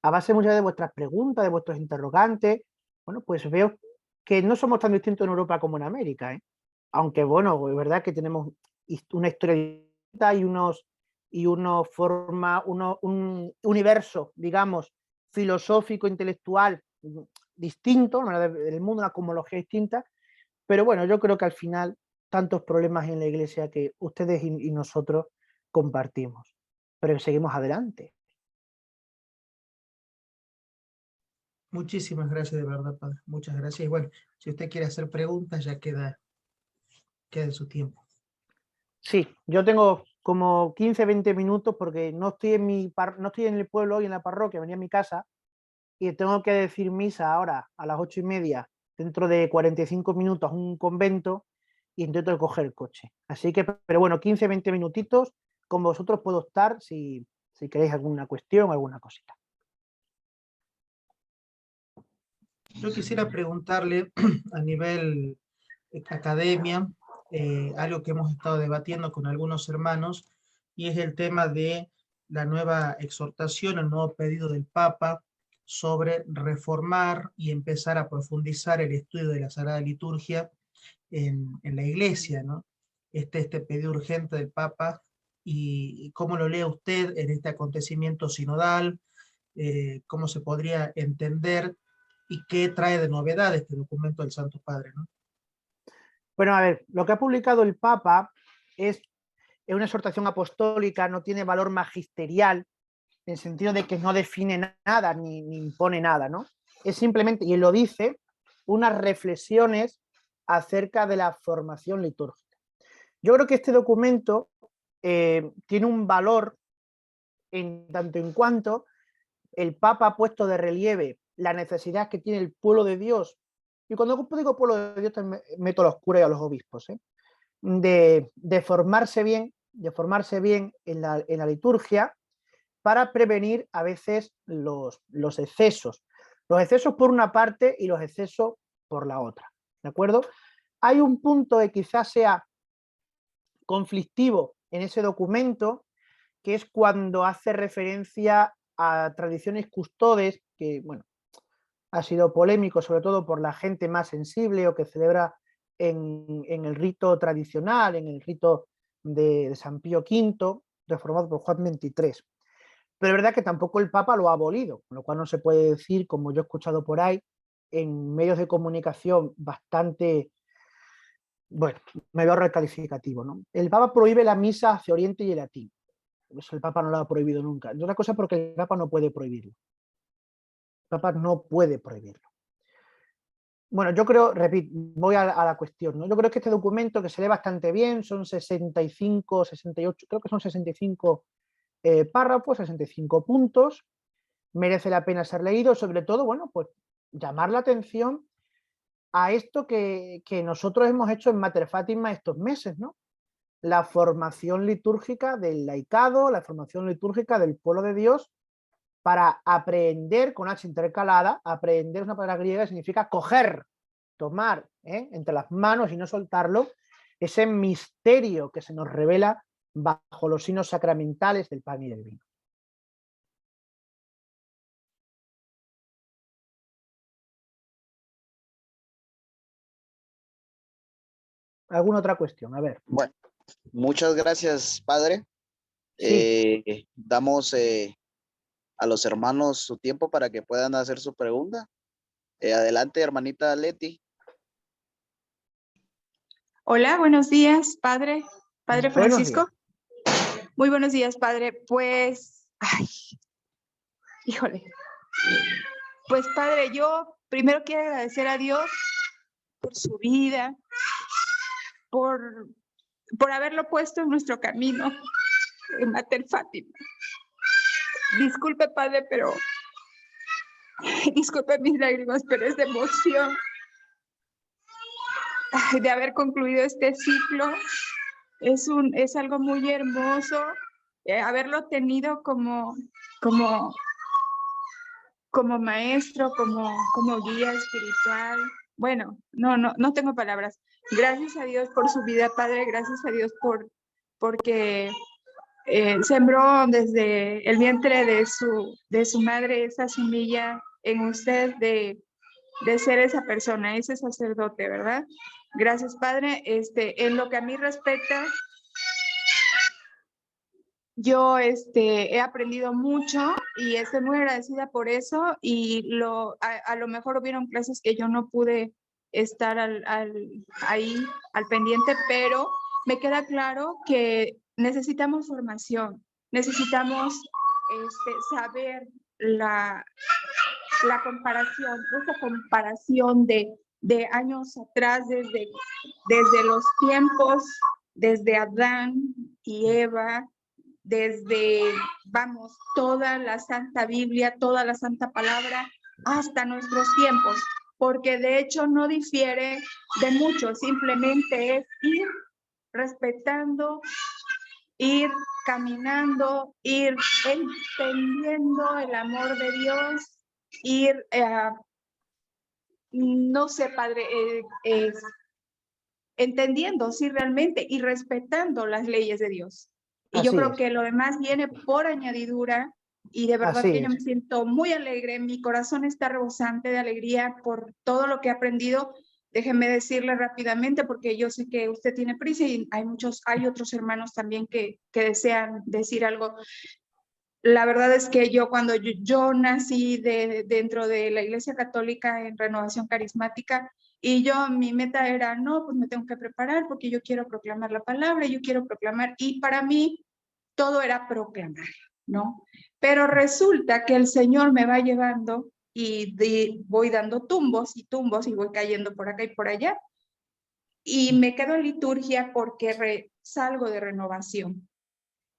A base muchas de vuestras preguntas, de vuestros interrogantes, bueno, pues veo que no somos tan distintos en Europa como en América, ¿eh? Aunque bueno, es verdad que tenemos una historia distinta y un universo, digamos, filosófico, intelectual distinto, del mundo, una cosmología distinta, pero bueno, yo creo que al final tantos problemas en la iglesia que ustedes y nosotros compartimos, pero seguimos adelante. Muchísimas gracias de verdad, padre. Muchas gracias. Y bueno, si usted quiere hacer preguntas, ya queda en su tiempo. Sí, yo tengo como 15-20 minutos porque no estoy no estoy en el pueblo y en la parroquia, venía a mi casa y tengo que decir misa ahora a las 8:30, dentro de 45 minutos a un convento y intento coger el coche. Así que, pero bueno, 15-20 minutitos, con vosotros puedo estar si queréis alguna cuestión, alguna cosita. Yo quisiera preguntarle a nivel academia, algo que hemos estado debatiendo con algunos hermanos, y es el tema de la nueva exhortación, el nuevo pedido del Papa sobre reformar y empezar a profundizar el estudio de la Sagrada Liturgia en la Iglesia, ¿no? Este pedido urgente del Papa, y cómo lo lee usted en este acontecimiento sinodal, cómo se podría entender y qué trae de novedad este documento del Santo Padre, ¿no? Bueno, a ver, lo que ha publicado el Papa es una exhortación apostólica, no tiene valor magisterial, en el sentido de que no define nada ni impone nada, ¿no? Es simplemente, y él lo dice, unas reflexiones acerca de la formación litúrgica. Yo creo que este documento tiene un valor en tanto en cuanto el Papa ha puesto de relieve la necesidad que tiene el pueblo de Dios, y cuando digo pueblo de Dios meto a los curas y a los obispos, de formarse bien en la liturgia para prevenir a veces los excesos. Los excesos por una parte y los excesos por la otra, ¿de acuerdo? Hay un punto que quizás sea conflictivo en ese documento, que es cuando hace referencia a tradiciones custodes, que, bueno, ha sido polémico sobre todo por la gente más sensible o que celebra en el rito tradicional, en el rito de San Pío V, reformado por Juan XXIII. Pero es verdad que tampoco el Papa lo ha abolido, con lo cual no se puede decir, como yo he escuchado por ahí, en medios de comunicación bastante, bueno, me veo recalificativo, ¿no? El Papa prohíbe la misa hacia Oriente y el latín. Eso el Papa no lo ha prohibido nunca. Es una cosa porque el Papa no puede prohibirlo. El Papa no puede prohibirlo. Bueno, yo creo, repito, voy a la cuestión, ¿no? Yo creo que este documento, que se lee bastante bien, son 65, 68, creo que son 65 párrafos, 65 puntos, merece la pena ser leído, sobre todo, bueno, pues llamar la atención a esto que nosotros hemos hecho en Mater Fátima estos meses, ¿no? La formación litúrgica del laicado, la formación litúrgica del pueblo de Dios, para aprender con H intercalada. Aprender es una palabra griega que significa coger, tomar entre las manos y no soltarlo, ese misterio que se nos revela bajo los signos sacramentales del pan y del vino. ¿Alguna otra cuestión? A ver. Bueno, muchas gracias, padre. Sí. Damos a los hermanos su tiempo para que puedan hacer su pregunta. Adelante, hermanita Leti. Hola, buenos días, padre Francisco. Días. Muy buenos días, padre. Pues, ay, híjole. Pues, padre, yo primero quiero agradecer a Dios por su vida, por haberlo puesto en nuestro camino, en Mater Fátima. Disculpe, padre, pero disculpe mis lágrimas, pero es de emoción de haber concluido este ciclo. Es algo muy hermoso haberlo tenido como maestro, como guía espiritual. Bueno, no tengo palabras. Gracias a Dios por su vida, padre. Gracias a Dios porque sembró desde el vientre de su madre esa semilla en usted de ser esa persona, ese sacerdote, ¿verdad? Gracias, padre. En lo que a mí respecta, yo he aprendido mucho y estoy muy agradecida por eso, y a lo mejor hubieron clases que yo no pude estar ahí al pendiente, pero me queda claro que necesitamos formación, necesitamos saber la comparación, esa comparación de años atrás, desde los tiempos desde Adán y Eva, desde, vamos, toda la Santa Biblia, toda la Santa Palabra, hasta nuestros tiempos, porque de hecho no difiere de mucho, simplemente es ir respetando, ir caminando, ir entendiendo el amor de Dios, ir, no sé, Padre, entendiendo, sí, realmente, y respetando las leyes de Dios. Y yo Así creo es. que lo demás viene por añadidura, y de verdad Así que yo me es. siento muy alegre, mi corazón está rebosante de alegría por todo lo que he aprendido. Déjeme decirle rápidamente, porque yo sé que usted tiene prisa y hay otros hermanos también que desean decir algo. La verdad es que yo cuando yo nací dentro de la Iglesia Católica en Renovación Carismática, y mi meta era, no, pues me tengo que preparar porque yo quiero proclamar la palabra, yo quiero proclamar, y para mí todo era proclamar, ¿no? Pero resulta que el Señor me va llevando y voy dando tumbos y voy cayendo por acá y por allá, y me quedo en liturgia porque salgo de renovación.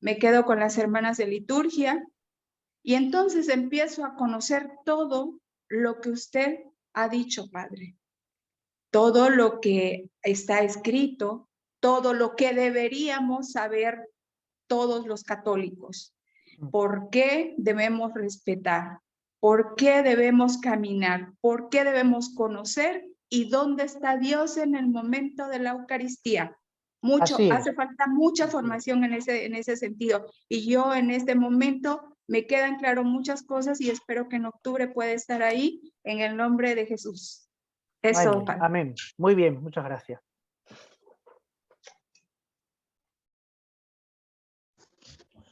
Me quedo con las hermanas de liturgia y entonces empiezo a conocer todo lo que usted ha dicho, Padre. Todo lo que está escrito, todo lo que deberíamos saber todos los católicos. ¿Por qué debemos respetar? ¿Por qué debemos caminar? ¿Por qué debemos conocer? ¿Y dónde está Dios en el momento de la Eucaristía? Así es. Hace falta mucha formación en ese sentido. Y yo en este momento me quedan claro muchas cosas y espero que en octubre pueda estar ahí en el nombre de Jesús. Eso, Amén. Padre. Amén. Muy bien, muchas gracias.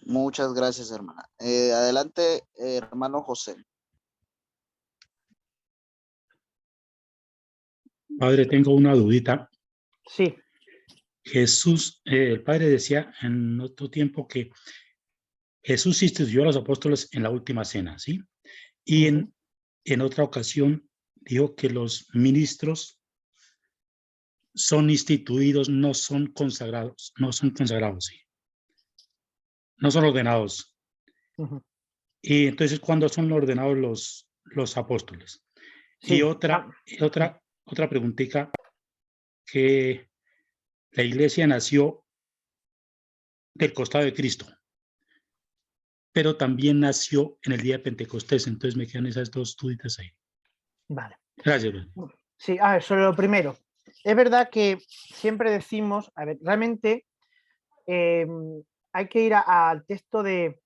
Muchas gracias, hermana. Adelante, hermano José. Padre, tengo una dudita. Sí. Jesús, el Padre decía en otro tiempo que Jesús instituyó a los apóstoles en la última cena, ¿sí? Y en otra ocasión dijo que los ministros son instituidos, no son consagrados, ¿sí? No son ordenados. Y entonces, ¿cuándo son ordenados los apóstoles? Sí. Y otra preguntita, que la iglesia nació del costado de Cristo, pero también nació en el día de Pentecostés. Entonces me quedan esas dos duditas ahí. Vale. Gracias. Sí, a ver, sobre lo primero. Es verdad que siempre decimos, a ver, realmente hay que ir al texto de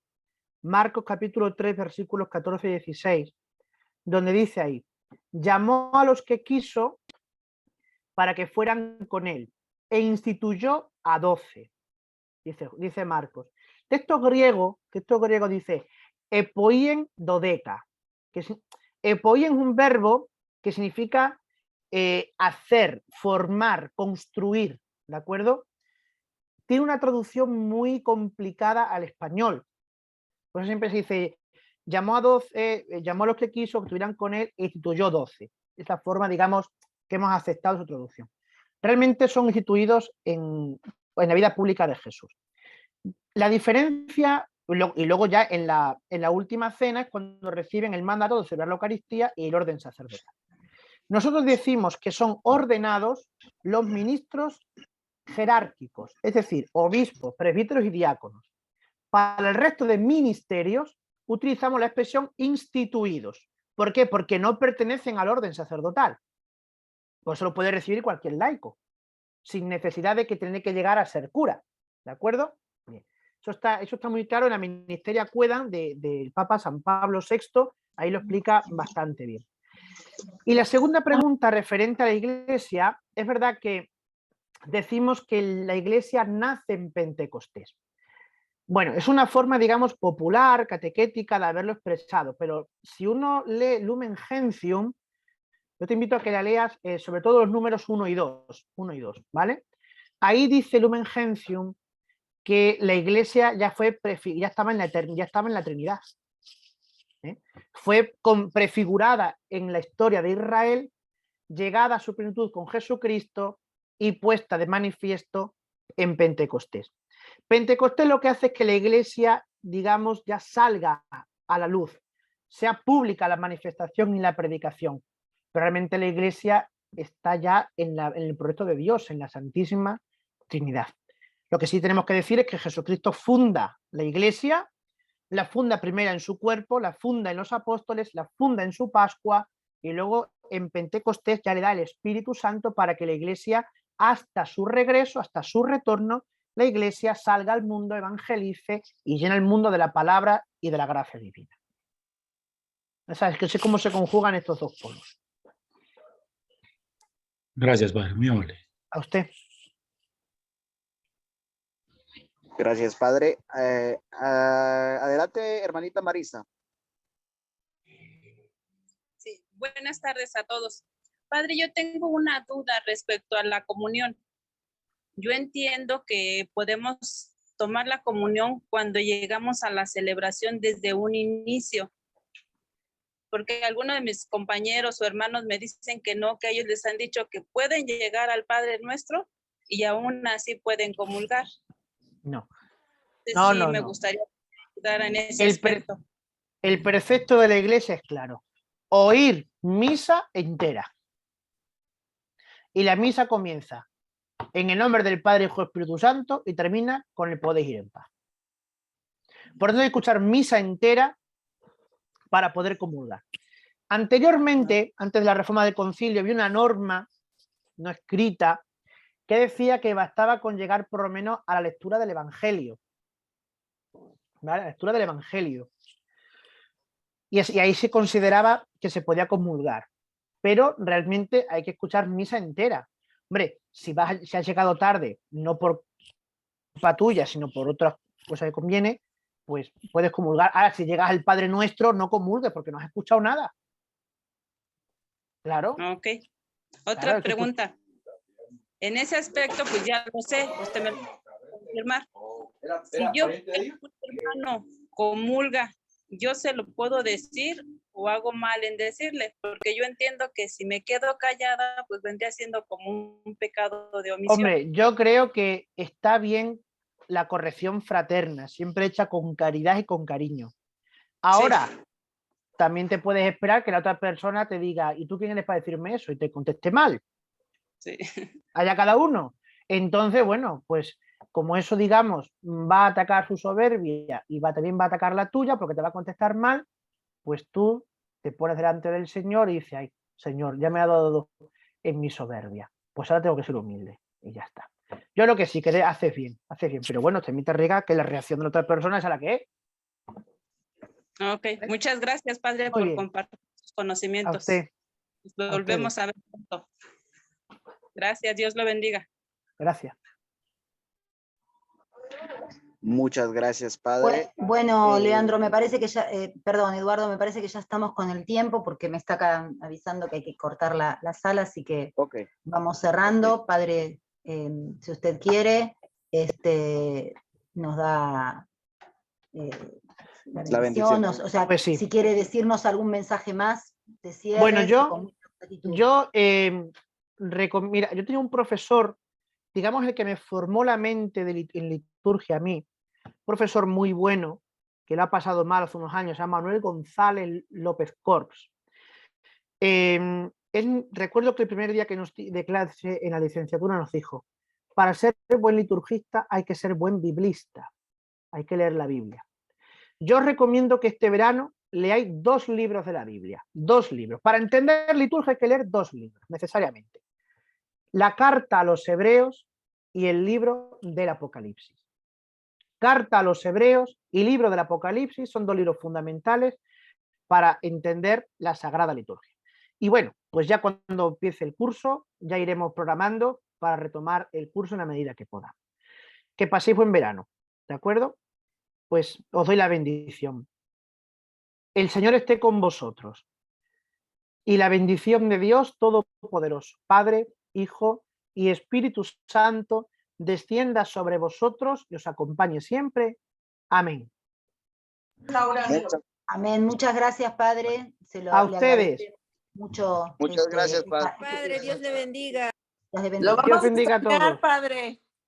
Marcos capítulo 3, versículos 14 y 16, donde dice ahí, llamó a los que quiso para que fueran con él e instituyó a 12, dice Marcos. Texto griego dice epoien dodeca, que epoien es un verbo que significa hacer, formar, construir, ¿de acuerdo? Tiene una traducción muy complicada al español. Por eso siempre se dice, llamó a los que quiso que estuvieran con él e instituyó 12. Esta forma, digamos, que hemos aceptado su traducción. Realmente son instituidos en la vida pública de Jesús. La diferencia, y luego ya en la última cena, es cuando reciben el mandato de celebrar la Eucaristía y el orden sacerdotal. Nosotros decimos que son ordenados los ministros jerárquicos, es decir, obispos, presbíteros y diáconos. Para el resto de ministerios utilizamos la expresión instituidos. ¿Por qué? Porque no pertenecen al orden sacerdotal. Pues eso lo puede recibir cualquier laico, sin necesidad de que tenga que llegar a ser cura. ¿De acuerdo? Bien. Eso está muy claro en la Ministeria Quaedam del Papa San Pablo VI, ahí lo explica bastante bien. Y la segunda pregunta referente a la Iglesia, es verdad que decimos que la Iglesia nace en Pentecostés. Bueno, es una forma, digamos, popular, catequética de haberlo expresado, pero si uno lee Lumen Gentium, yo te invito a que la leas sobre todo los números 1 y 2, ¿vale? Ahí dice Lumen Gentium que la Iglesia ya estaba en la Trinidad. Fue prefigurada en la historia de Israel, llegada a su plenitud con Jesucristo y puesta de manifiesto en Pentecostés. Pentecostés lo que hace es que la iglesia, digamos, ya salga a la luz, sea pública la manifestación y la predicación. Pero realmente la iglesia está ya en el proyecto de Dios, en la Santísima Trinidad. Lo que sí tenemos que decir es que Jesucristo funda la iglesia, la funda primero en su cuerpo, la funda en los apóstoles, la funda en su Pascua y luego en Pentecostés ya le da el Espíritu Santo para que la iglesia, hasta su regreso, hasta su retorno, la iglesia salga al mundo, evangelice y llene el mundo de la palabra y de la gracia divina. ¿Sabes? Que sé cómo se conjugan estos dos polos. Gracias, padre, muy amable. A usted. Gracias, padre. Adelante, hermanita Marisa. Sí, buenas tardes a todos. Padre, yo tengo una duda respecto a la comunión. Yo entiendo que podemos tomar la comunión cuando llegamos a la celebración desde un inicio, porque algunos de mis compañeros o hermanos me dicen que no, que a ellos les han dicho que pueden llegar al Padre Nuestro y aún así pueden comulgar. No. Entonces, sí, me gustaría ayudar en ese aspecto. El precepto de la iglesia es claro. Oír misa entera. Y la misa comienza en el nombre del Padre, Hijo y Espíritu Santo y termina con el podéis ir en paz. Por eso hay que escuchar misa entera para poder comulgar. Anteriormente, antes de la reforma del concilio, había una norma no escrita que decía que bastaba con llegar por lo menos a la lectura del Evangelio. ¿Vale? La lectura del Evangelio. Y ahí se consideraba que se podía comulgar. Pero realmente hay que escuchar misa entera. Hombre, si has llegado tarde, no por culpa tuya, sino por otras cosas que conviene, pues puedes comulgar. Ahora, si llegas al Padre Nuestro, no comulgues porque no has escuchado nada. Claro. Ok. Otra pregunta. En ese aspecto, pues ya lo sé, usted me lo va a confirmar. Si yo, un hermano, comulga, ¿yo se lo puedo decir o hago mal en decirle? Porque yo entiendo que si me quedo callada, pues vendría siendo como un pecado de omisión. Hombre, yo creo que está bien la corrección fraterna, siempre hecha con caridad y con cariño. Ahora, sí, también te puedes esperar que la otra persona te diga, ¿y tú quién eres para decirme eso? Y te conteste mal. Sí. Allá cada uno. Entonces, bueno, pues como eso, digamos, va a atacar su soberbia y también va a atacar la tuya porque te va a contestar mal, pues tú te pones delante del Señor y dices, ay, Señor, ya me ha dado en mi soberbia. Pues ahora tengo que ser humilde y ya está. Yo lo que sí que haces bien, pero bueno, también te riega que la reacción de la otra persona es a la que es. Ok, muchas gracias, padre, por compartir sus conocimientos. A usted. Nos volvemos a ver pronto. Gracias, Dios lo bendiga. Gracias. Muchas gracias, padre. Bueno, Leandro, me parece que ya, perdón, Eduardo, me parece que ya estamos con el tiempo porque me está acá avisando que hay que cortar la sala, así que vamos cerrando. Padre, si usted quiere, nos da la bendición. O sea, pues sí, si quiere decirnos algún mensaje más de cierre. Bueno, mira, yo tenía un profesor, digamos, el que me formó la mente en liturgia a mí, un profesor muy bueno, que lo ha pasado mal hace unos años, se llama Manuel González López Corps. Recuerdo que el primer día que nos de clase en la licenciatura nos dijo, para ser buen liturgista hay que ser buen biblista, hay que leer la Biblia. Yo os recomiendo que este verano leáis 2 libros de la Biblia, 2 libros. Para entender liturgia hay que leer 2 libros, necesariamente. La carta a los hebreos y el libro del Apocalipsis. Carta a los hebreos y libro del Apocalipsis son 2 libros fundamentales para entender la Sagrada Liturgia. Y bueno, pues ya cuando empiece el curso, ya iremos programando para retomar el curso en la medida que podamos. Que paséis buen verano, ¿de acuerdo? Pues os doy la bendición. El Señor esté con vosotros. Y la bendición de Dios Todopoderoso, Padre, Hijo y Espíritu Santo, descienda sobre vosotros y os acompañe siempre. Amén. Amén. Muchas gracias, Padre. A ustedes. Mucho. Muchas gracias, Padre. Padre, Dios le bendiga. Dios le bendiga. Dios bendiga a todos. Padre.